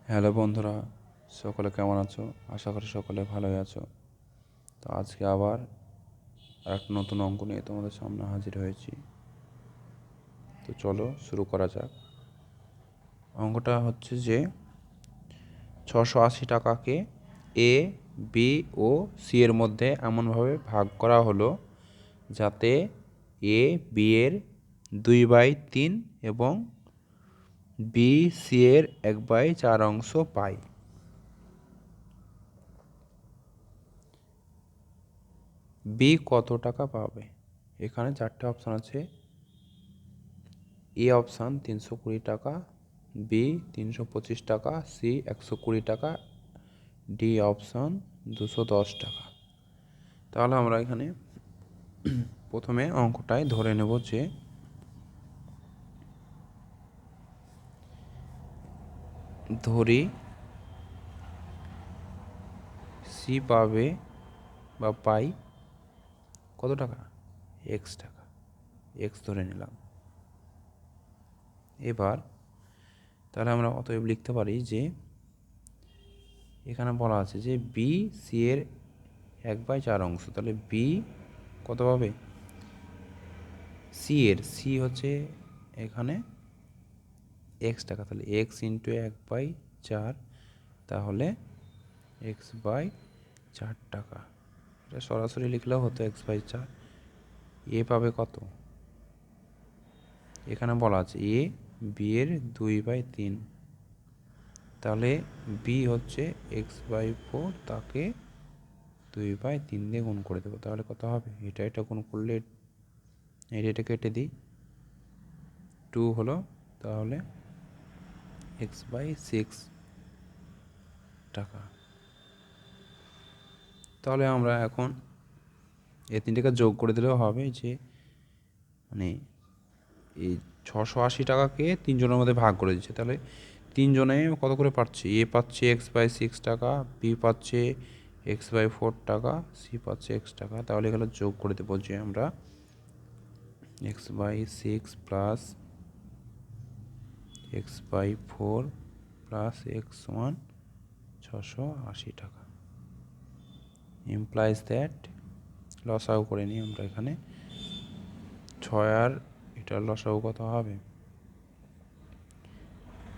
Hello বন্ধুরা, সকলে কেমন আছো? আশা করি সকলে ভালোই আছো। তো আজকে আবার একটা নতুন অঙ্ক নিয়ে তোমাদের সামনে হাজির হয়েছি। তো চলো শুরু করা যাক। অঙ্কটা হচ্ছে যে 680 টাকাকে এ, বি ও সি এর মধ্যে এমনভাবে ভাগ করা হলো যাতে এ বি এর 2/3 এবং বি সি এর 1/4 অংশ পায়। বি কত টাকা পাবে? এখানে 4টে অপশান আছে। এ অপশান 320 টাকা, বি 325 টাকা, সি 120 টাকা, ডি অপশান 210 টাকা। তাহলে আমরা এখানে প্রথমে অঙ্কটায় ধরে নেব যে ধরি সি পাবে বা পাই কত টাকা? এক্স টাকা। এক্স ধরে নিলাম। এবার তাহলে আমরা অতএব লিখতে পারি যে এখানে বলা আছে যে বি সি এর 1/4 অংশ। তাহলে বি কত পাবে? সি হচ্ছে এখানে এক্স টাকা, তাহলে এক্স ইন্টু 1/4, তাহলে x/4 টাকা। এটা সরাসরি লিখলেও হতো x/4। এ পাবে কত? এখানে বলা আছে এ বি এর 2/3, তাহলে বি হচ্ছে x/4, তাকে 2/3 দিয়ে গুণ করে দেবো। তাহলে কত হবে? এটা গুণ করলে এটা কেটে দিই, 2 হলো, তাহলে x/6 টাকা। তাহলে আমরা এখন এই তিনটাকে যোগ করে দিলেও হবে যে মানে এই 680 টাকাকে তিনজনের মধ্যে ভাগ করে দিচ্ছে। তাহলে তিনজনে কত করে পাচ্ছে? এ পাচ্ছে x/6 টাকা, বি পাচ্ছে x/4 টাকা, সি পাচ্ছে x টাকা। তাহলে এগুলো যোগ করে দেবো যে আমরা x/6 plus x/4 plus x সমান 680 টাকা। ইমপ্লাইজ দ্যাট, লসাগু করে নিই আমরা এখানে। 6 আর এটার লসাগু কত হবে?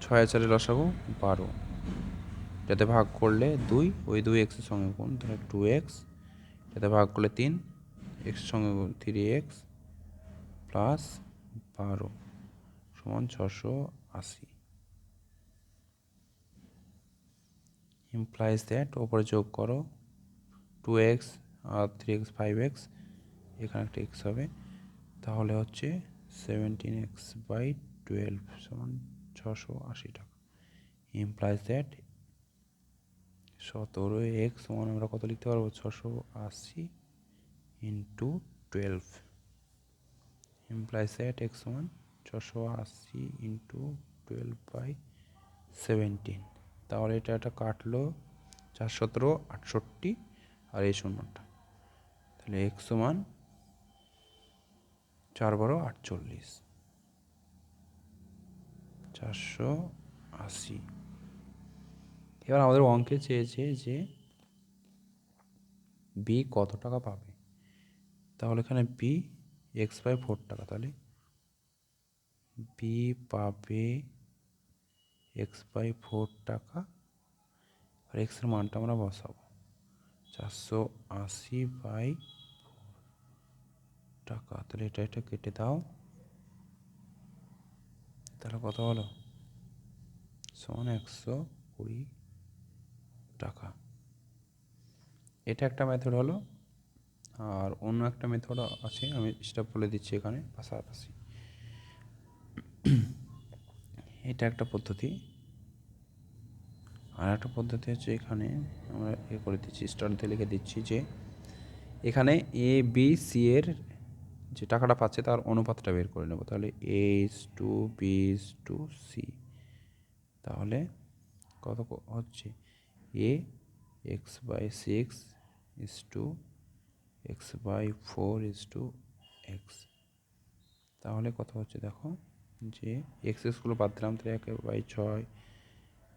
6 আর 4 লসাগু 12, যাতে ভাগ করলে 2, ওই 2 এক্সের সঙ্গে গুণ, তাহলে 2x, যাতে ভাগ করলে 3, এক্সের সঙ্গে গুণ 3x প্লাস 12 সমান 680। ইমপ্লাইজ দ্যাট, ওপরে যোগ করো, 2x আর 3x 5x, এখানে একটা x হবে, তাহলে হচ্ছে 17x/12 সমান 680 টাকা। ইমপ্লাইজ দ্যাট 17x সমান আমরা কত লিখতে পারবো? 680 ইন্টু 12। ইমপ্লাইজ দ্যাট x সমান 680 ইন্টু 12/17। তাহলে এটা কাটলো 4 17 68, আর এই শূন্যটা, তাহলে x সমান 4 12 48, 480। এবার আমাদের অঙ্কে চেয়েছে যে বি কত টাকা পাবে। তাহলে এখানে বি x/4 টাকা, তাহলে বি পাবে x/4 টাকা, আর এক্সের মানটা আমরা বসাবো 480/4 টাকা। তাহলে এটা কেটে দাও, তাহলে কত হলো? সমান 120 টাকা। এটা একটা মেথড হলো। আর অন্য একটা মেথড আছে, আমি সেটা বলে দিচ্ছি এখানে পাশাপাশি। এটা একটা পদ্ধতি। আর একটা পদ্ধতি হচ্ছে, এখানে আমরা করে দিচ্ছি, স্টার দিয়ে লিখে দিচ্ছি যে এখানে এ বি সি এর যে টাকাটা পাচ্ছে তার অনুপাতটা বের করে নেব। তাহলে A/B/C, তাহলে কত হচ্ছে? এ x/6 x/4 x। তাহলে কত হচ্ছে দেখো, যে এক্সগুলো বাদ দিলাম, তাহলে 1/6,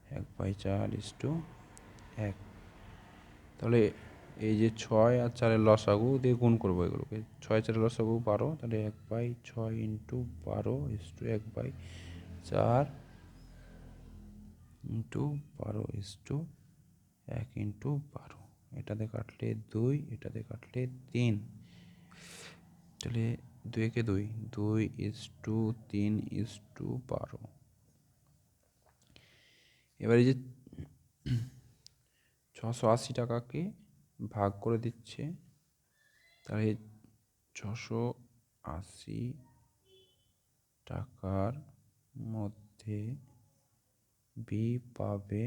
1/4:1। তাহলে এই যে 6 আর 4-এর লসাগু দিয়ে গুণ করবো এগুলোকে। 6-4-এর লসাগু 12, তাহলে 1/6 ইন্টু 12:1/4 ইন্টু 12:1 ইন্টু 12। এটাতে কাটলে 2, এটাতে কাটলে 3, তাহলে 2-একে 2, 2:3:12। এবারে যে 680 টাকাকে ভাগ করে দিচ্ছে, তাহলে 680 টাকার মধ্যে বি পাবে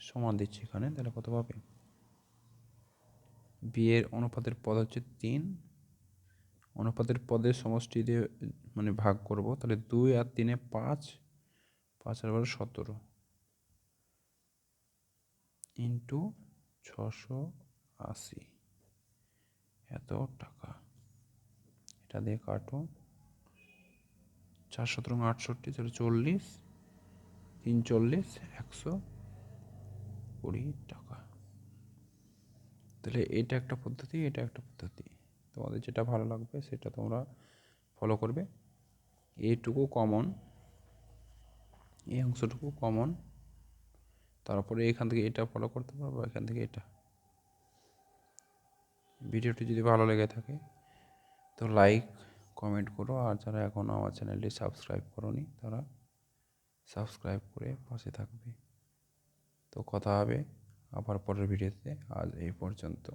সমান দিচ্ছে এখানে, তাহলে কত পাবে? বি এর অনুপাতের পদ হচ্ছে 3, অনুপাতের পদের সমষ্টি দিয়ে মানে ভাগ করব, তাহলে 2 আর 3-এ 5, 5 আর 17 ইন্টু 680, এত টাকা। এটা দিয়ে কাটো, 4×17=68, তাহলে 40, 3×40 120 টাকা। তাহলে এটা একটা পদ্ধতি, এটা একটা পদ্ধতি, তোমাদের যেটা ভালো লাগবে সেটা তোমরা ফলো করবে। এইটুকু কমন, এই অংশটুকু কমন, তারপরে এখান থেকে এটা ফলো করতে পারবো, এখান থেকে এটা। ভিডিওটি যদি ভালো লেগে থাকে তো লাইক কমেন্ট করো, আর যারা এখনও আমার চ্যানেলটি সাবস্ক্রাইব করোনি তারা সাবস্ক্রাইব করে পাশে থাকবে। তো কথা হবে আবার পরের ভিডিওতে, আজ এই পর্যন্ত।